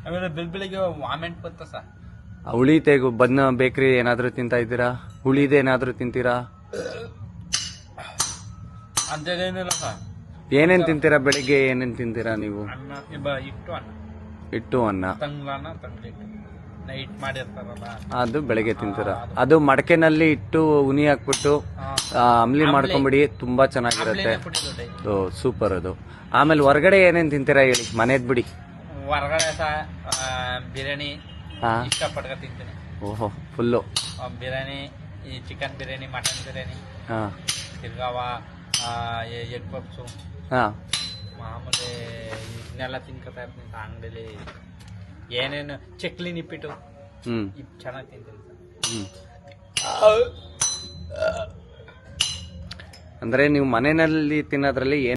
ಆಮೇಲೆ ಬೆಳಿಗ್ಗೆ ವಾಮೆಂಟ್ ಬಂತ ಸರ್. ಹುಳಿ ತೆಗು ಬನ್ನ ಬೇಕ್ರಿ ಏನಾದ್ರು ತಿಂತಾ ಇದ್ದೀರಾ? ಹುಳಿದೇನಾದ್ರೂ ತಿಂತೀರಾ? ಅಂತೇನಿಲ್ಲ ಸರ್. ಏನೇನ್ ತಿಂತೀರಾ? ಬೆಳಿಗ್ಗೆ ಏನೇನ್ ತಿಂತೀರಾ ನೀವು? ಅನ್ನ ಇಟ್ಟು ಅನ್ನ, ಹಿಟ್ಟು ಅನ್ನ, ತಂಗ್ಳನ್ನ ತಂಗ್ಳಿಟ್ಟು ನೈಟ್ ಮಾಡಿರ್ತಾರಲ್ಲ ಅದು ಬೆಳಗ್ಗೆ ತಿಂತೀರಾ? ಅದು ಮಡಕೆನಲ್ಲಿ ಇಟ್ಟು ಉನಿ ಹಾಕ್ಬಿಟ್ಟು ಅಂಬ್ಲಿ ಮಾಡ್ಕೊಂಬಿಡಿ, ತುಂಬಾ ಚೆನ್ನಾಗಿರುತ್ತೆ. ಸೂಪರ್ ಅದು. ಆಮೇಲೆ ಹೊರಗಡೆ ಏನೇನ್ ತಿಂತೀರಾ ಹೇಳಿ, ಮನೇದ್ ಬಿಡಿ. ಹೊರಗಡೆ ಬಿರಿಯಾನಿ ಇಷ್ಟಪಟ್ಟ ತಿಂತೀನಿ. ಓಹೋ, ಫುಲ್ಲು ಬಿರಿಯಾನಿ, ಈ ಚಿಕನ್ ಬಿರಿಯಾನಿ, ಮಟನ್ ಬಿರಿಯಾನಿ, ಹಾ, ತಿರ್ಗಾವ ಎಗ್ ಪಪ್ಸು, ಹಾ, ಮಾಮೂಲಿ ಇದನ್ನೆಲ್ಲ ತಿನ್ಕೋತಾ ಇರ್ತೀನಿ ಅಂಗಡಿಲಿ. ಏನೇನು ಚಕ್ಲಿ ನಿಪ್ಪಿಟ್ಟು ಚೆನ್ನಾಗಿ ತಿಂತೀನಿ. ಅಂದ್ರೆ ನೀವು ಮನೆಯಲ್ಲಿ ತಿನ್ನೋದ್ರಲ್ಲಿ